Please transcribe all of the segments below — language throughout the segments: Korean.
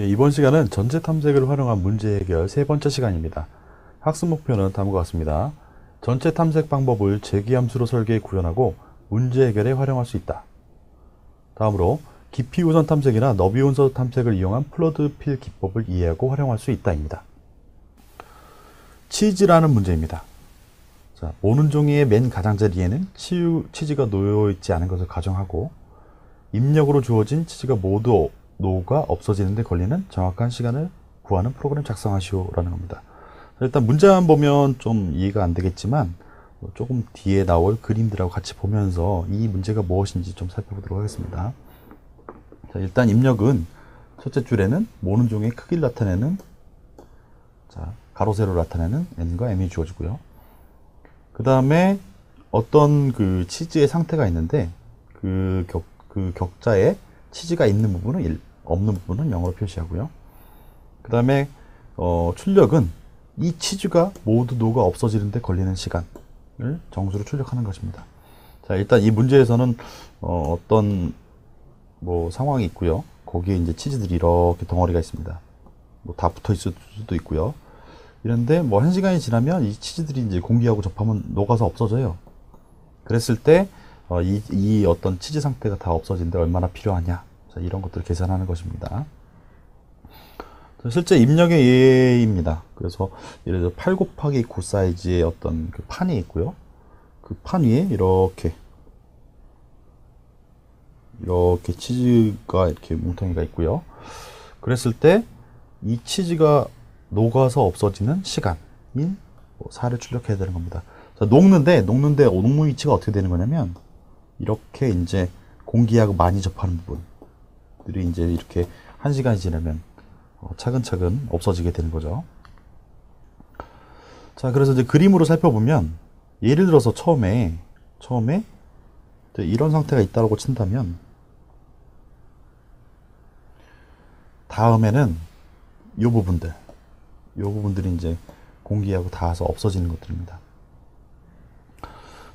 예, 이번 시간은 전체 탐색을 활용한 문제 해결 세 번째 시간입니다. 학습 목표는 다음과 같습니다. 전체 탐색 방법을 재기함수로 설계해 구현하고 문제 해결에 활용할 수 있다. 다음으로 깊이 우선 탐색이나 너비 우선 탐색을 이용한 플러드 필 기법을 이해하고 활용할 수 있다입니다. 치즈라는 문제입니다. 자, 모는 종이의 맨 가장자리에는 치즈가 놓여있지 않은 것을 가정하고 입력으로 주어진 치즈가 모두 녹아 없어지는 데 걸리는 정확한 시간을 구하는 프로그램 작성하시오라는 겁니다. 일단 문제만 보면 좀 이해가 안 되겠지만 조금 뒤에 나올 그림들하고 같이 보면서 이 문제가 무엇인지 좀 살펴보도록 하겠습니다. 자, 일단 입력은 첫째 줄에는 모는 종의 크기를 나타내는 가로 세로 나타내는 n과 m이 주어지고요. 그 다음에 어떤 그 치즈의 상태가 있는데 그 격자에 치즈가 있는 부분은 1, 없는 부분은 0으로 표시하고요. 그 다음에 출력은 이 치즈가 모두 녹아 없어지는데 걸리는 시간을 정수로 출력하는 것입니다. 자, 일단 이 문제에서는 어떤 상황이 있고요. 거기에 이제 치즈들이 이렇게 덩어리가 있습니다. 다 붙어 있을 수도 있고요. 이런데 1시간이 지나면 이 치즈들이 이제 공기하고 접하면 녹아서 없어져요. 그랬을 때 이 어떤 치즈 상태가 다 없어진데 얼마나 필요하냐, 자, 이런 것들을 계산하는 것입니다. 실제 입력의 예입니다. 그래서 예를 들어 8 곱하기 9 사이즈의 어떤 그 판이 있고요. 그 판 위에 이렇게 치즈가 이렇게 뭉텅이가 있고요. 그랬을 때 이 치즈가 녹아서 없어지는 시간인 4를 출력해야 되는 겁니다. 자, 녹는데 녹는 위치가 어떻게 되는 거냐면 이렇게 이제 공기하고 많이 접하는 부분들이 이제 이렇게 1시간이 지나면 차근차근 없어지게 되는 거죠. 자, 그래서 이제 그림으로 살펴보면 예를 들어서 처음에 이런 상태가 있다고 친다면 다음에는 이 부분들이 이제 공기하고 닿아서 없어지는 것들입니다.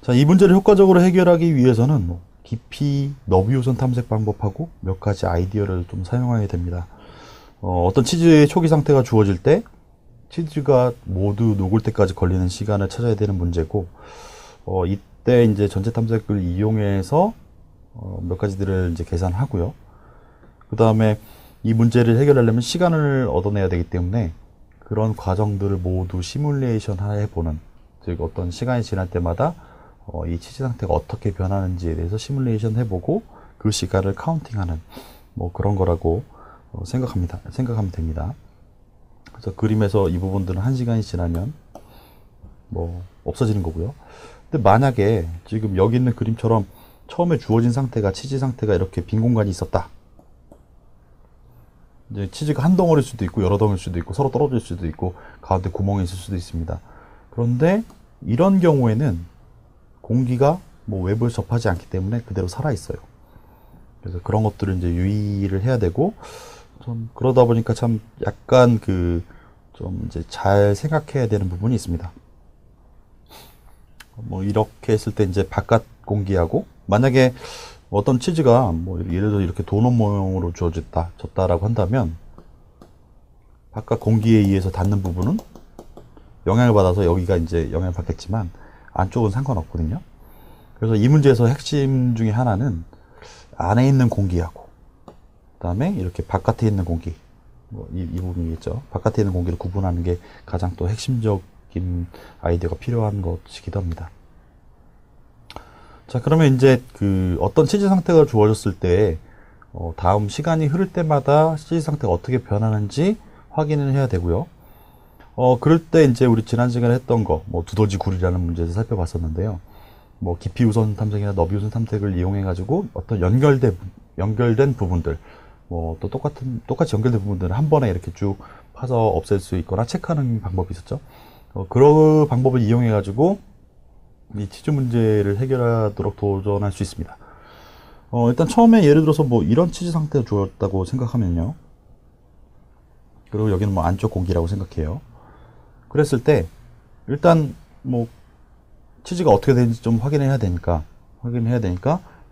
자, 이 문제를 효과적으로 해결하기 위해서는 깊이 너비 우선 탐색 방법하고 몇 가지 아이디어를 좀 사용하게 됩니다. 어떤 치즈의 초기 상태가 주어질 때 치즈가 모두 녹을 때까지 걸리는 시간을 찾아야 되는 문제고, 이때 이제 전체 탐색을 이용해서 몇 가지들을 이제 계산하고요. 그 다음에 이 문제를 해결하려면 시간을 얻어내야 되기 때문에 그런 과정들을 모두 시뮬레이션 해보는, 즉 어떤 시간이 지날 때마다 이 치즈 상태가 어떻게 변하는지에 대해서 시뮬레이션 해보고 그 시간을 카운팅하는 그런 거라고 생각하면 됩니다. 그래서 그림에서 이 부분들은 1시간이 지나면 없어지는 거고요. 근데 만약에 지금 여기 있는 그림처럼 처음에 주어진 상태가 치즈 상태가 이렇게 빈 공간이 있었다. 이제 치즈가 한 덩어리일 수도 있고 여러 덩어리일 수도 있고 서로 떨어질 수도 있고 가운데 구멍이 있을 수도 있습니다. 그런데 이런 경우에는 공기가 외부에 접하지 않기 때문에 그대로 살아 있어요. 그래서 그런 것들을 이제 유의를 해야 되고, 좀 그러다 보니까 참 약간 좀 이제 잘 생각해야 되는 부분이 있습니다. 이렇게 했을 때 이제 바깥 공기하고, 만약에 어떤 치즈가 예를 들어 이렇게 도넛 모양으로 졌다라고 한다면 바깥 공기에 의해서 닿는 부분은 영향을 받아서 여기가 이제 영향을 받겠지만 안쪽은 상관없거든요. 그래서 이 문제에서 핵심 중에 하나는 안에 있는 공기하고 그 다음에 이렇게 바깥에 있는 공기, 이 부분이겠죠. 바깥에 있는 공기를 구분하는 게 가장 또 핵심적인 아이디어가 필요한 것이기도 합니다. 자, 그러면 이제 어떤 치즈 상태가 주어졌을 때 다음 시간이 흐를 때마다 치즈 상태가 어떻게 변하는지 확인을 해야 되고요. 그럴 때 이제 우리 지난 시간에 했던 거, 두더지 굴이라는 문제에서 살펴봤었는데요. 깊이 우선 탐색이나 너비 우선 탐색을 이용해가지고 어떤 연결된 부분들, 또 똑같이 연결된 부분들을 한 번에 이렇게 쭉 파서 없앨 수 있거나 체크하는 방법이 있었죠. 그런 방법을 이용해가지고 이 치즈 문제를 해결하도록 도전할 수 있습니다. 일단 처음에 예를 들어서 이런 치즈 상태가 주었다고 생각하면요. 그리고 여기는 안쪽 공기라고 생각해요. 그랬을 때 일단 치즈가 어떻게 되는지 좀 확인해야 되니까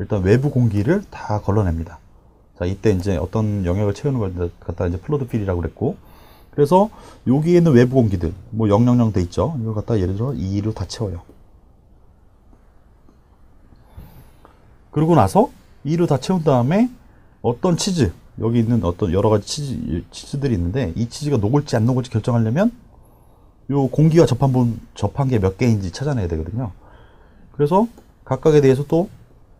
일단 외부 공기를 다 걸러냅니다. 자, 이때 이제 어떤 영역을 채우는 걸 갖다 이제 플로드 필이라고 그랬고, 그래서 여기에 있는 외부 공기들, 뭐 000 돼 있죠. 이걸 갖다 예를 들어 2로 다 채워요. 그러고 나서 2로 다 채운 다음에 어떤 치즈, 여기 있는 어떤 여러 가지 치즈들이 있는데 이 치즈가 녹을지 안 녹을지 결정하려면 요 공기와 접한 게 몇 개인지 찾아내야 되거든요. 그래서 각각에 대해서 또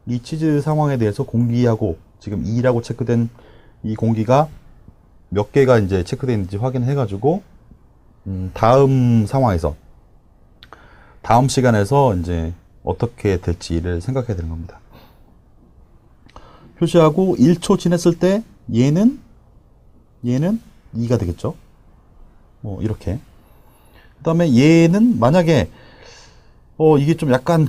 이 치즈 상황에 대해서 공기하고 지금 2라고 체크된 이 공기가 몇 개가 이제 체크되어 있는지 확인해 가지고 다음 상황에서 다음 시간에서 이제 어떻게 될지를 생각해야 되는 겁니다. 표시하고 1초 지났을 때 얘는 2가 되겠죠. 뭐 이렇게. 그다음에 얘는 만약에 이게 좀 약간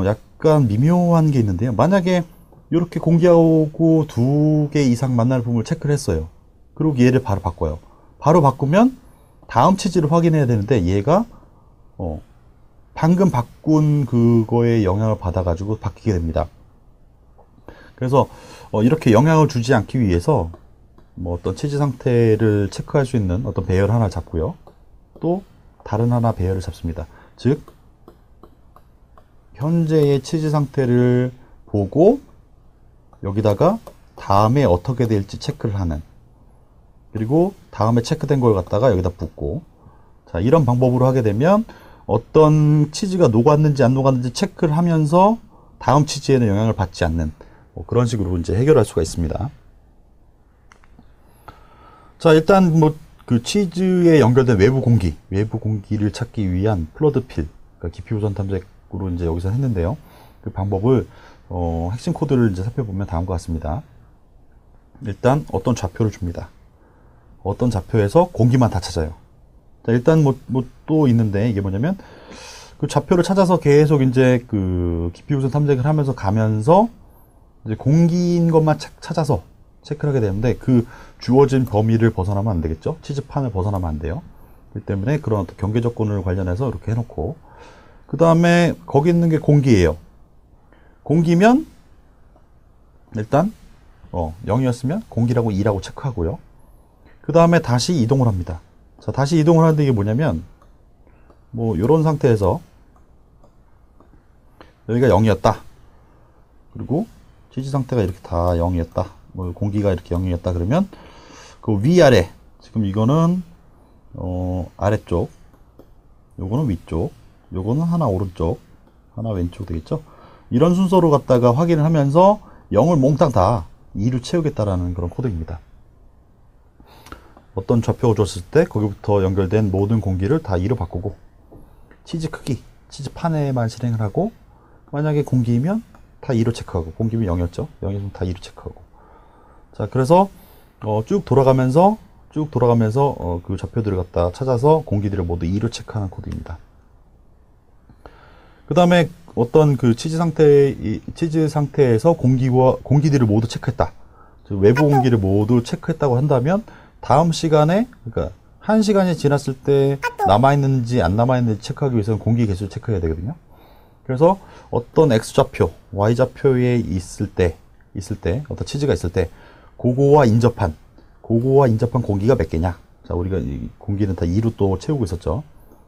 약간 미묘한 게 있는데요. 만약에 이렇게 공기하고 2개 이상 만날 부분을 체크를 했어요. 그리고 얘를 바로 바꿔요. 바로 바꾸면 다음 치즈를 확인해야 되는데 얘가 방금 바꾼 그거에 영향을 받아가지고 바뀌게 됩니다. 그래서 이렇게 영향을 주지 않기 위해서 뭐 어떤 치즈 상태를 체크할 수 있는 어떤 배열 하나 잡고요. 또 다른 하나 배열을 잡습니다. 즉 현재의 치즈 상태를 보고 여기다가 다음에 어떻게 될지 체크를 하는, 그리고 다음에 체크된 걸 갖다가 여기다 붓고, 자, 이런 방법으로 하게 되면 어떤 치즈가 녹았는지 안 녹았는지 체크를 하면서 다음 치즈에는 영향을 받지 않는 그런 식으로 이제 해결할 수가 있습니다. 자, 일단 뭐 그 치즈에 연결된 외부 공기를 찾기 위한 플러드 필, 그러니까 깊이 우선 탐색으로 이제 여기서 했는데요. 그 방법을 핵심 코드를 이제 살펴보면 다음과 같습니다. 일단 어떤 좌표를 줍니다. 어떤 좌표에서 공기만 다 찾아요. 자, 일단 뭐 또 있는데 이게 뭐냐면 그 좌표를 찾아서 계속 이제 그 깊이 우선 탐색을 하면서 가면서 이제 공기인 것만 찾아서 체크를 하게 되는데 그 주어진 범위를 벗어나면 안 되겠죠. 치즈판을 벗어나면 안 돼요. 그렇기 때문에 그런 어떤 경계 조건을 관련해서 이렇게 해놓고, 그 다음에 거기 있는 게 공기예요. 공기면 일단 0이었으면 공기라고 2라고 체크하고요. 그 다음에 다시 이동을 합니다. 자, 다시 이동을 하는데 이게 뭐냐면 뭐 이런 상태에서 여기가 0이었다. 그리고 치즈 상태가 이렇게 다 0이었다. 뭐 공기가 이렇게 0이었다. 그러면 그 위아래, 지금 이거는 아래쪽, 요거는 위쪽, 요거는 하나 오른쪽, 하나 왼쪽 되겠죠. 이런 순서로 갖다가 확인을 하면서 0을 몽땅 다 2로 채우겠다라는 그런 코드입니다. 어떤 좌표가 줬을 때 거기부터 연결된 모든 공기를 다 2로 바꾸고, 치즈 크기, 치즈 판에만 실행을 하고, 만약에 공기이면 다 2로 체크하고, 공기면 0이었죠. 0이면 다 2로 체크하고. 자, 그래서 쭉 돌아가면서 그 좌표들을 갖다 찾아서 공기들을 모두 2로 체크하는 코드입니다. 그 다음에 어떤 그 치즈 상태에서 공기들을 모두 체크했다. 외부 공기를 모두 체크했다고 한다면 다음 시간에, 그러니까 1시간이 지났을 때 남아있는지 안 남아있는지 체크하기 위해서는 공기 개수를 체크해야 되거든요. 그래서 어떤 X좌표, Y좌표에 있을 때, 어떤 치즈가 있을 때, 그거와 인접한 공기가 몇 개냐. 자, 우리가 이 공기는 다 2로 또 채우고 있었죠.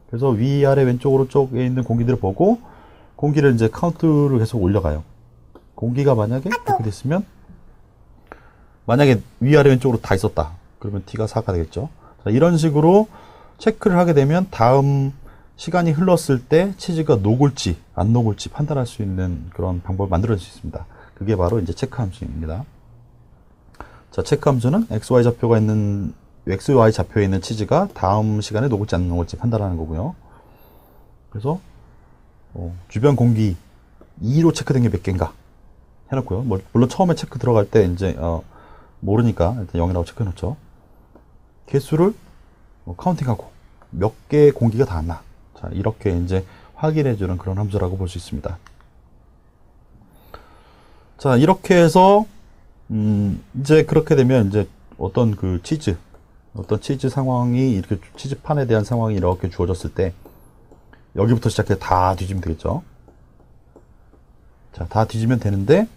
그래서 위아래 왼쪽 오른쪽에 있는 공기들을 보고 공기를 이제 카운트를 계속 올려가요. 공기가 만약에 이렇게 됐으면, 만약에 위아래 왼쪽으로 다 있었다. 그러면 T가 4가 되겠죠. 자, 이런 식으로 체크를 하게 되면 다음 시간이 흘렀을 때 치즈가 녹을지 안 녹을지 판단할 수 있는 그런 방법을 만들어낼 수 있습니다. 그게 바로 이제 체크 함수입니다. 자, 체크 함수는 XY 좌표에 있는 치즈가 다음 시간에 녹을지 안 녹을지 판단하는 거고요. 그래서 주변 공기 2로 체크된 게 몇 개인가 해놓고요. 물론 처음에 체크 들어갈 때 이제 모르니까 일단 0이라고 체크해놓죠. 개수를 카운팅하고 몇 개의 공기가 닿았나. 자, 이렇게 이제 확인해주는 그런 함수라고 볼 수 있습니다. 자, 이렇게 해서 이제 그렇게 되면 이제 어떤 치즈 상황이, 이렇게 치즈판에 대한 상황이 이렇게 주어졌을 때 여기부터 시작해 다 뒤지면 되겠죠. 자, 다 뒤지면 되는데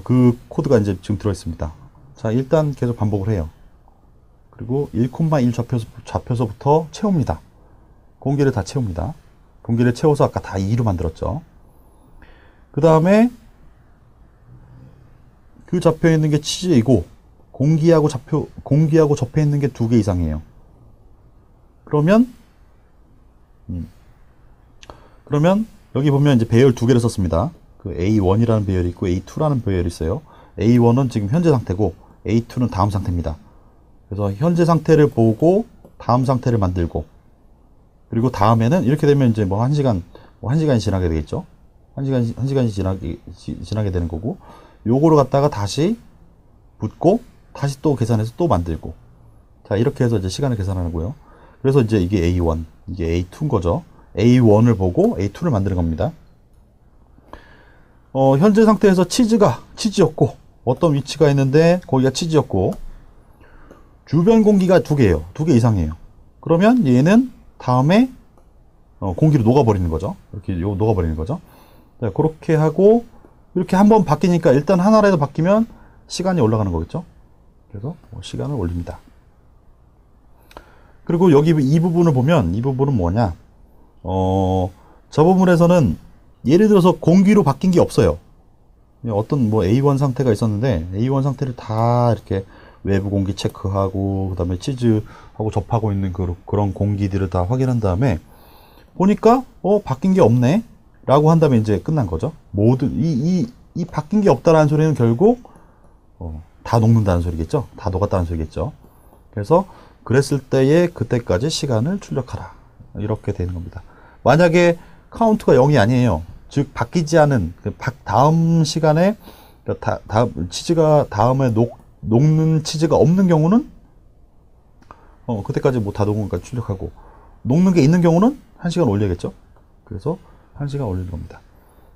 그 코드가 이제 지금 들어있습니다. 자, 일단 계속 반복을 해요. 그리고 1,1 좌표서부터 채웁니다. 공기를 다 채웁니다. 공기를 채워서 아까 다 2로 만들었죠. 그 다음에 그 좌표에 있는 게 치즈이고 공기하고 접해 있는 게 2개 이상이에요. 그러면 여기 보면 이제 배열 2개를 썼습니다. 그 A1이라는 배열이 있고 A2라는 배열이 있어요. A1은 지금 현재 상태고 A2는 다음 상태입니다. 그래서 현재 상태를 보고 다음 상태를 만들고, 그리고 다음에는 이렇게 되면 이제 뭐 1시간이 지나게 되겠죠. 1시간이 지나게 되는 거고, 요거를 갖다가 다시 붙고 다시 또 계산해서 또 만들고, 자, 이렇게 해서 이제 시간을 계산하는 거예요. 그래서 이제 이게 A1, 이게 A2인 거죠. A1을 보고 A2를 만드는 겁니다. 현재 상태에서 치즈였고, 어떤 위치가 있는데 거기가 치즈였고, 주변 공기가 2개예요. 2개 이상이에요. 그러면 얘는 다음에 공기로 녹아버리는 거죠. 이렇게 녹아버리는 거죠. 자, 그렇게 하고 이렇게 한번 바뀌니까 일단 하나라도 바뀌면 시간이 올라가는 거겠죠. 그래서 시간을 올립니다. 그리고 여기 이 부분을 보면, 이 부분은 뭐냐, 저 부분에서는 예를 들어서 공기로 바뀐 게 없어요. 어떤 뭐 A1 상태가 있었는데 A1 상태를 다 이렇게 외부 공기 체크하고 그 다음에 치즈하고 접하고 있는 그런 공기들을 다 확인한 다음에 보니까 바뀐 게 없네 라고 한 다음에 이제 끝난 거죠. 이 바뀐 게 없다라는 소리는 결국 다 녹는다는 소리겠죠. 다 녹았다는 소리겠죠. 그래서 그랬을 때에 그때까지 시간을 출력하라, 이렇게 되는 겁니다. 만약에 카운트가 0이 아니에요. 즉 바뀌지 않은 다음 시간에 치즈가 다음에 녹는 치즈가 없는 경우는 그때까지 뭐 다 녹은 것까지 출력하고, 녹는 게 있는 경우는 1시간 올려야겠죠. 그래서 1시간 올리는 겁니다.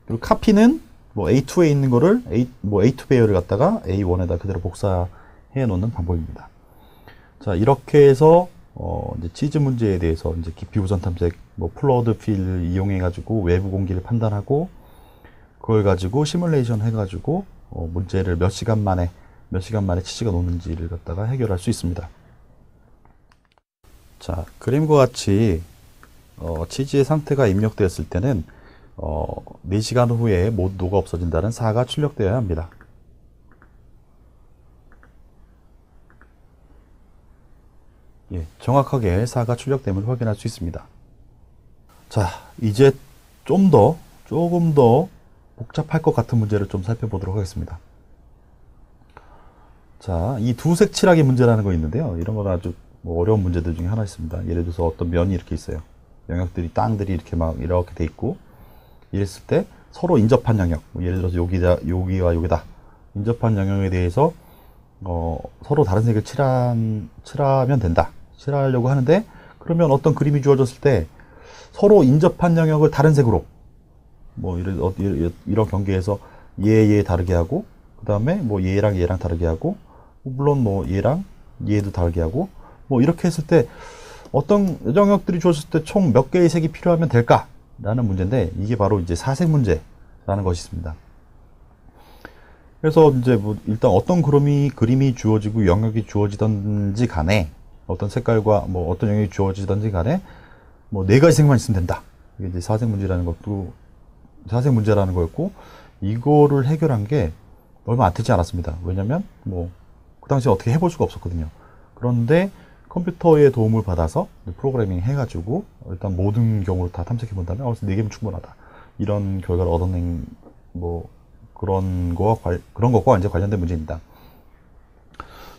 그리고 카피는 뭐 A2에 있는 거를 A2 배열을 갖다가 A1에다 그대로 복사해 놓는 방법입니다. 자, 이렇게 해서 이제 치즈 문제에 대해서 이제 깊이 우선 탐색, 뭐 플러드 필을 이용해 가지고 외부 공기를 판단하고, 그걸 가지고 시뮬레이션 해 가지고 문제를 몇 시간 만에 치즈가 녹는지를 갖다가 해결할 수 있습니다. 자, 그림과 같이 치즈의 상태가 입력되었을 때는 4시간 후에 모두 녹아 없어진다는 사가 출력되어야 합니다. 예, 정확하게 사가 출력됨을 확인할 수 있습니다. 자, 이제 조금 더 복잡할 것 같은 문제를 좀 살펴보도록 하겠습니다. 자, 이 두색 칠하기 문제라는 거 있는데요. 이런 건 아주 뭐 어려운 문제들 중에 하나 있습니다. 예를 들어서 어떤 면이 이렇게 있어요. 영역들이, 땅들이 이렇게 돼 있고, 이랬을 때 서로 인접한 영역, 뭐 예를 들어서 여기와 여기다 인접한 영역에 대해서 서로 다른 색을 칠하면 된다. 칠하려고 하는데, 그러면 어떤 그림이 주어졌을 때 서로 인접한 영역을 다른 색으로, 뭐 이런 경계에서 얘 다르게 하고, 그 다음에 뭐 얘랑 다르게 하고, 물론 뭐 얘도 다르게 하고, 뭐 이렇게 했을 때 어떤 영역들이 주어졌을 때 총 몇 개의 색이 필요하면 될까? 라는 문제인데, 이게 바로 이제 사색 문제라는 것이 있습니다. 그래서 이제 뭐 일단 어떤 그림이 주어지고 영역이 주어지든지 간에, 어떤 색깔과 뭐 어떤 영역이 주어지든지 간에 뭐 4가지 색만 있으면 된다. 이게 이제 사색 문제라는 거였고, 이거를 해결한 게 얼마 안 되지 않았습니다. 왜냐면 뭐 그 당시에 어떻게 해볼 수가 없었거든요. 그런데 컴퓨터의 도움을 받아서 프로그래밍 해가지고 일단 모든 경우를 다 탐색해 본다면 4개면 충분하다, 이런 결과를 얻어낸 뭐 그런 것과 이제 관련된 문제입니다.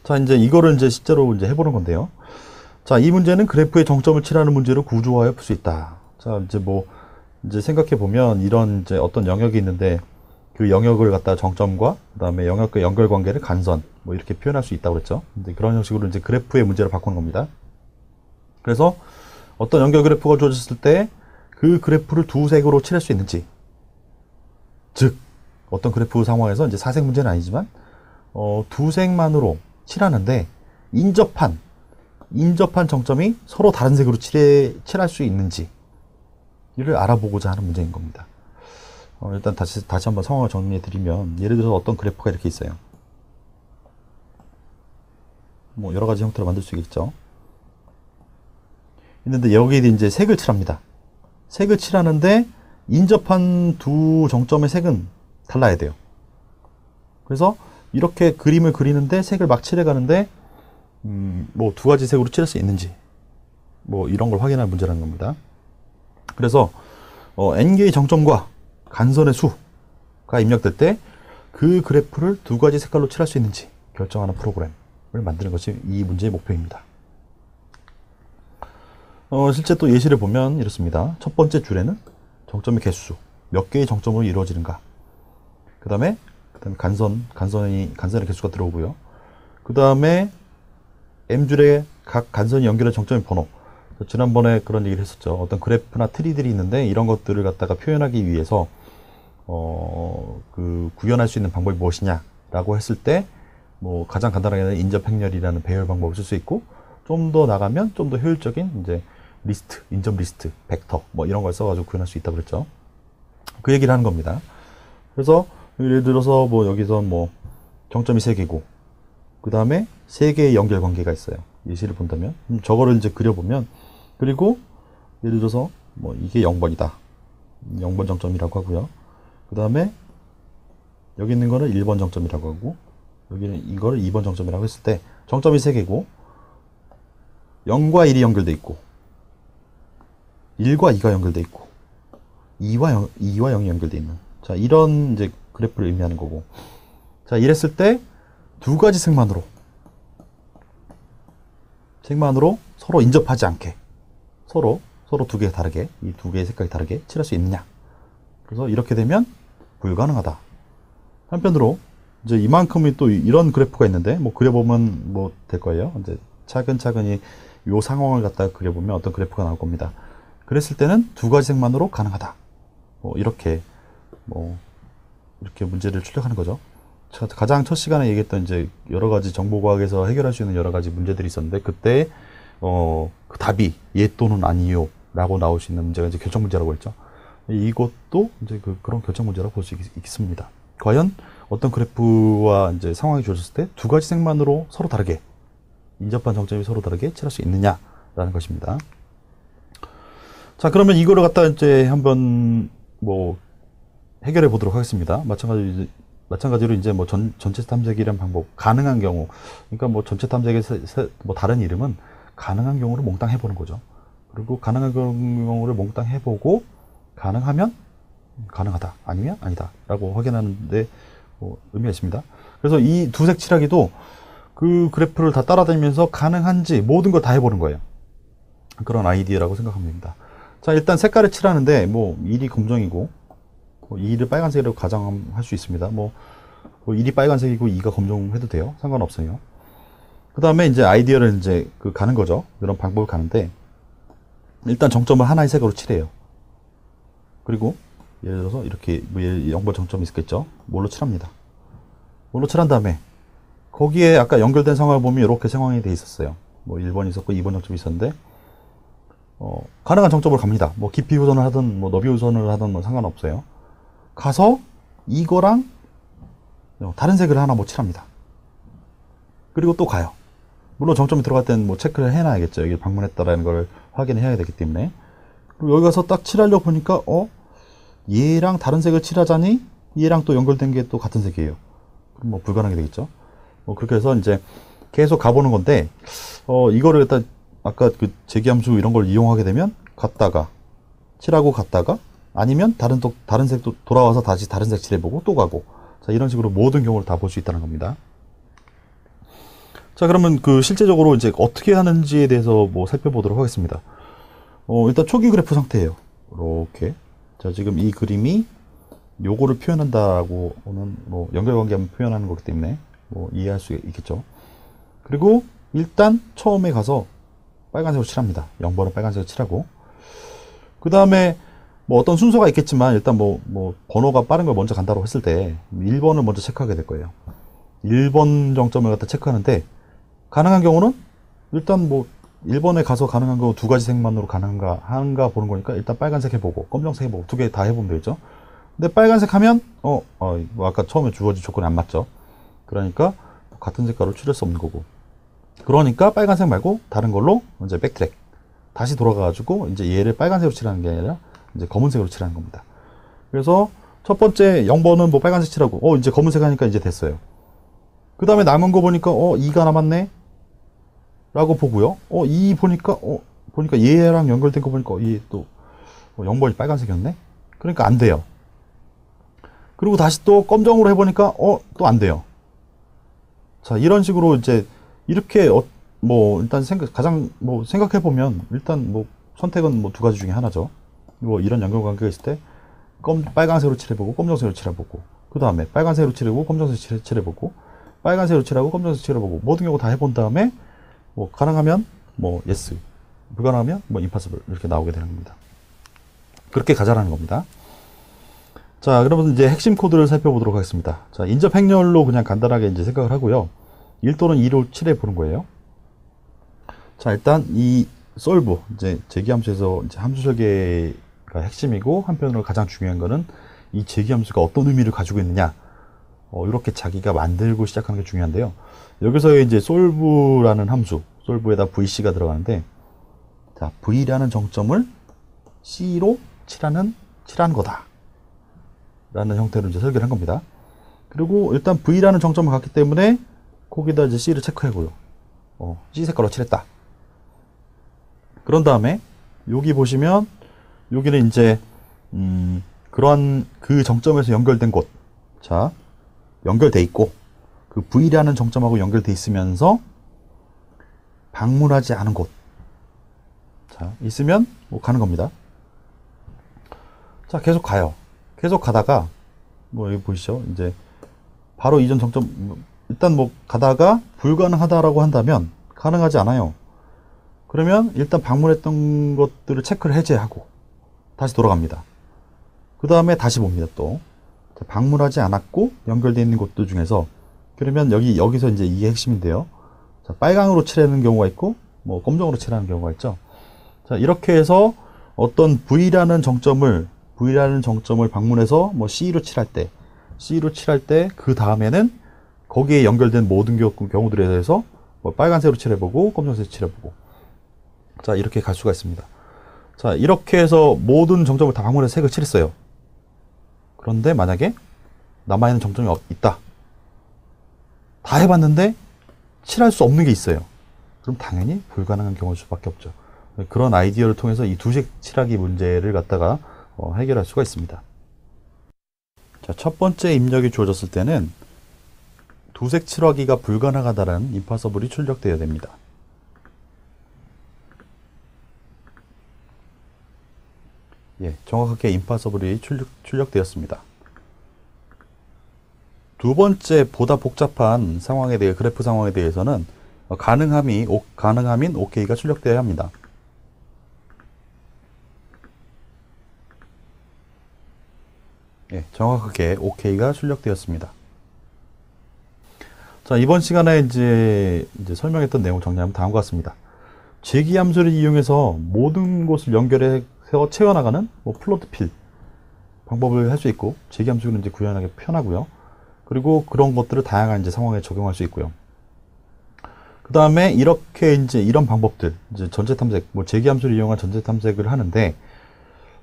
자, 이제 이거를 이제 실제로 이제 해보는 건데요. 자, 이 문제는 그래프의 정점을 칠하는 문제로 구조화해 풀 수 있다. 자, 이제 생각해 보면 이런 이제 어떤 영역이 있는데, 그 영역을 갖다 정점과 그다음에 영역과 연결 관계를 간선, 뭐 이렇게 표현할 수 있다고 그랬죠. 이제 그런 형식으로 이제 그래프의 문제를 바꾸는 겁니다. 그래서 어떤 연결 그래프가 주어졌을 때 그 그래프를 2색으로 칠할 수 있는지, 즉 어떤 그래프 상황에서 이제 사색 문제는 아니지만 2색만으로 칠하는데 인접한 정점이 서로 다른 색으로 칠할 수 있는지 이를 알아보고자 하는 문제인 겁니다. 일단 다시 한번 상황을 정리해 드리면, 예를 들어서 어떤 그래프가 이렇게 있어요. 뭐 여러 가지 형태로 만들 수 있겠죠. 있는데 여기에 이제 색을 칠합니다. 색을 칠하는데 인접한 두 정점의 색은 달라야 돼요. 그래서 이렇게 그림을 그리는데 색을 막 칠해 가는데 뭐 두 가지 색으로 칠할 수 있는지 뭐 이런 걸 확인할 문제라는 겁니다. 그래서 n개의 정점과 간선의 수가 입력될 때 그 그래프를 두 가지 색깔로 칠할 수 있는지 결정하는 프로그램을 만드는 것이 이 문제의 목표입니다. 실제 또 예시를 보면 이렇습니다. 첫 번째 줄에는 정점의 개수, 몇 개의 정점으로 이루어지는가. 그 다음에 간선의 개수가 들어오고요. 그 다음에 M줄에 각 간선이 연결한 정점의 번호. 지난번에 그런 얘기를 했었죠. 어떤 그래프나 트리들이 있는데 이런 것들을 갖다가 표현하기 위해서 구현할 수 있는 방법이 무엇이냐라고 했을 때 뭐 가장 간단하게는 인접 행렬이라는 배열 방법을 쓸 수 있고, 좀 더 나가면 좀 더 효율적인 이제 리스트, 인접 리스트, 벡터 뭐 이런 걸 써가지고 구현할 수 있다고 그랬죠. 그 얘기를 하는 겁니다. 그래서 예를 들어서 뭐 여기서 뭐 정점이 3개고 그 다음에 3개의 연결 관계가 있어요. 예시를 본다면 저거를 이제 그려보면, 그리고 예를 들어서 뭐 이게 0번이다. 0번 정점이라고 하고요. 그 다음에 여기 있는 거는 1번 정점이라고 하고, 여기는 이거를 2번 정점이라고 했을 때 정점이 3개고 0과 1이 연결돼 있고 1과 2가 연결돼 있고 2와 0이 연결돼 있는, 자 이런 이제 그래프를 의미하는 거고, 자 이랬을 때 두 가지 색만으로 서로 인접하지 않게 서로 두 개 다르게, 이 두 개의 색깔이 다르게 칠할 수 있느냐. 그래서 이렇게 되면 불가능하다. 한편으로 이제 이만큼이 또 이런 그래프가 있는데 뭐 그려보면 뭐 될 거예요. 이제 차근차근히 요 상황을 갖다가 그려보면 어떤 그래프가 나올 겁니다. 그랬을 때는 두 가지 색만으로 가능하다. 이렇게 문제를 출력하는 거죠. 가장 첫 시간에 얘기했던 이제 여러 가지 정보과학에서 해결할 수 있는 여러 가지 문제들이 있었는데, 그때 그 답이 예 또는 아니요 라고 나올 수 있는 문제가 이제 결정 문제라고 했죠. 이것도 이제 그런 결정 문제라고 볼 수 있습니다. 과연 어떤 그래프와 이제 상황이 주어졌을 때 두 가지 색만으로 서로 다르게, 인접한 정점이 서로 다르게 칠할 수 있느냐라는 것입니다. 자, 그러면 이거를 갖다 이제 한번 뭐 해결해 보도록 하겠습니다. 마찬가지로 이제 뭐 전체 탐색이란 방법, 가능한 경우, 그러니까 뭐 전체 탐색의 뭐 다른 이름은 가능한 경우를 몽땅 해보는 거죠. 그리고 가능한 경우를 몽땅 해보고 가능하면 가능하다, 아니면 아니다 라고 확인하는데 의미가 있습니다. 그래서 이 두 색 칠하기도 그 그래프를 다 따라다니면서 가능한지 모든 걸 다 해보는 거예요. 그런 아이디어라고 생각하면 됩니다. 자, 일단 색깔을 칠하는데 뭐 1이 검정이고 2를 빨간색으로 가정할 수 있습니다. 뭐 1이 빨간색이고 2가 검정해도 돼요. 상관없어요. 그 다음에 이제 아이디어를 이제 가는 거죠. 이런 방법을 가는데, 일단 정점을 하나의 색으로 칠해요. 그리고 예를 들어서 이렇게 뭐 0번 정점이 있겠죠. 뭘로 칠합니다. 뭘로 칠한 다음에 거기에 아까 연결된 상황을 보면 이렇게 상황이 돼 있었어요. 뭐 1번 있었고 2번 정점이 있었는데 가능한 정점으로 갑니다. 뭐 깊이 후선을 하든 뭐 너비 후선을 하든 뭐 상관없어요. 가서 이거랑 다른 색을 하나 뭐 칠합니다. 그리고 또 가요. 물론 정점이 들어갈 때는 뭐 체크를 해놔야겠죠. 여기 방문했다라는 걸 확인을 해야 되기 때문에. 그리고 여기 가서 딱 칠하려고 보니까 얘랑 다른 색을 칠하자니 얘랑 또 연결된 게 또 같은 색이에요. 그럼 뭐 불가능하게 되겠죠. 그렇게 해서 이제 계속 가보는 건데, 이거를 일단 아까 그 재기함수 이런 걸 이용하게 되면 갔다가 칠하고 갔다가, 아니면 다른 색도 돌아와서 다시 다른 색 칠해보고 또 가고, 자 이런 식으로 모든 경우를 다 볼 수 있다는 겁니다. 자, 그러면 실제적으로 이제 어떻게 하는지에 대해서 뭐 살펴보도록 하겠습니다. 일단 초기 그래프 상태예요. 이렇게. 자, 지금 이 그림이 요거를 표현한다고는 뭐 연결관계만 표현하는 거기 때문에 뭐 이해할 수 있겠죠. 그리고 일단 처음에 가서 빨간색으로 칠합니다. 0번은 빨간색으로 칠하고, 그 다음에 뭐 어떤 순서가 있겠지만 일단 뭐 번호가 빠른 걸 먼저 간다고 했을 때 1번을 먼저 체크하게 될 거예요. 1번 정점을 갖다 체크하는데, 가능한 경우는 일단 뭐 1번에 가서 가능한 거 두 가지 색만으로 가능한가 보는 거니까 일단 빨간색 해보고 검정색 해보고 두 개 다 해보면 되겠죠. 근데 빨간색 하면 뭐 아까 처음에 주어진 조건이 안 맞죠. 그러니까 같은 색깔로 칠할 수 없는 거고. 그러니까 빨간색 말고 다른 걸로 이제 백트랙 다시 돌아가가지고 이제 얘를 빨간색으로 칠하는 게 아니라 이제 검은색으로 칠하는 겁니다. 그래서 첫 번째 0번은 뭐 빨간색 칠하고 이제 검은색 하니까 이제 됐어요. 그 다음에 남은 거 보니까 2가 남았네 라고 보고요. 2 보니까 얘랑 연결된 거 보니까 얘 또 0번이 빨간색이었네. 그러니까 안 돼요. 그리고 다시 또 검정으로 해보니까 또 안 돼요. 자, 이런 식으로 이제 이렇게 뭐 일단 가장 뭐 생각해 보면 일단 뭐 선택은 뭐 두 가지 중에 하나죠. 뭐 이런 연결관계가 있을 때 빨간색으로 칠해보고 검정색으로 칠해보고, 그 다음에 빨간색으로 칠해보고 검정색 칠해보고, 빨간색으로 칠하고 검정색 칠해보고, 모든 경우 다 해본 다음에 뭐 가능하면 뭐 yes, 불가능하면 뭐 impossible 이렇게 나오게 되는 겁니다. 그렇게 가자라는 겁니다. 자, 그러면 이제 핵심 코드를 살펴보도록 하겠습니다. 자, 인접 행렬로 그냥 간단하게 이제 생각을 하고요. 1 또는 2로 칠해 보는 거예요. 자, 일단 이 solve, 이제 제기함수에서 이제 함수 설계가 핵심이고, 한편으로 가장 중요한 거는 이 제기함수가 어떤 의미를 가지고 있느냐, 이렇게 자기가 만들고 시작하는 게 중요한데요. 여기서 이제 solve라는 함수, solve에다 vc가 들어가는데, 자, v라는 정점을 c로 칠하는 거다 라는 형태로 이제 설계를 한 겁니다. 그리고 일단 v라는 정점을 갖기 때문에 거기다 이제 c를 체크하고요. c 색깔로 칠했다. 그런 다음에 여기 보시면 여기는 이제 그런 그 정점에서 연결된 곳, 자, 연결돼 있고 그 v라는 정점하고 연결돼 있으면서 방문하지 않은 곳, 자, 있으면 뭐 가는 겁니다. 자, 계속 가요. 계속 가다가 뭐 여기 보시죠. 이제 바로 이전 정점, 일단 뭐 가다가 불가능하다라고 한다면 가능하지 않아요. 그러면 일단 방문했던 것들을 체크를 해제하고 다시 돌아갑니다. 그 다음에 다시 봅니다. 또 방문하지 않았고 연결되어 있는 곳들 중에서, 그러면 여기서 이제 이게 핵심인데요. 자, 빨강으로 칠하는 경우가 있고 뭐 검정으로 칠하는 경우가 있죠. 자, 이렇게 해서 어떤 V라는 정점을 방문해서 뭐 C로 칠할 때 그 다음에는 거기에 연결된 모든 경우들에 대해서 뭐 빨간색으로 칠해보고 검정색으로 칠해보고, 자, 이렇게 갈 수가 있습니다. 자, 이렇게 해서 모든 정점을 다 방문해서 색을 칠했어요. 그런데 만약에 남아있는 정점이 있다. 다 해봤는데 칠할 수 없는 게 있어요. 그럼 당연히 불가능한 경우일 수밖에 없죠. 그런 아이디어를 통해서 이 두색 칠하기 문제를 갖다가 해결할 수가 있습니다. 자, 첫 번째 입력이 주어졌을 때는 두색 칠하기가 불가능하다는 impossible이 출력되어야 됩니다. 예, 정확하게 impossible이 출력되었습니다. 두 번째, 보다 복잡한 상황에 대해, 그래프 상황에 대해서는 가능함인 OK가 출력되어야 합니다. 예, 정확하게 OK가 출력되었습니다. 자, 이번 시간에 이제 설명했던 내용 정리하면 다음과 같습니다. 제기함수를 이용해서 모든 곳을 연결해서 채워나가는 뭐 플로트 필 방법을 할 수 있고, 제기함수는 이제 구현하기 편하고요. 그리고 그런 것들을 다양한 이제 상황에 적용할 수 있고요. 그 다음에 이렇게 이제 이런 방법들, 이제 전체 탐색, 뭐 제기함수를 이용한 전체 탐색을 하는데,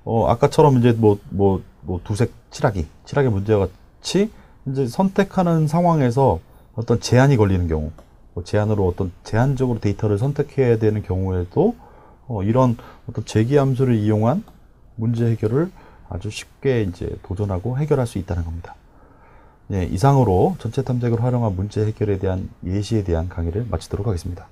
아까처럼 이제 두색 칠하기 문제와 같이 이제 선택하는 상황에서 어떤 제한이 걸리는 경우, 제한으로 어떤 제한적으로 데이터를 선택해야 되는 경우에도 이런 어떤 제기함수를 이용한 문제 해결을 아주 쉽게 이제 도전하고 해결할 수 있다는 겁니다. 예, 이상으로 전체 탐색을 활용한 문제 해결에 대한 예시에 대한 강의를 마치도록 하겠습니다.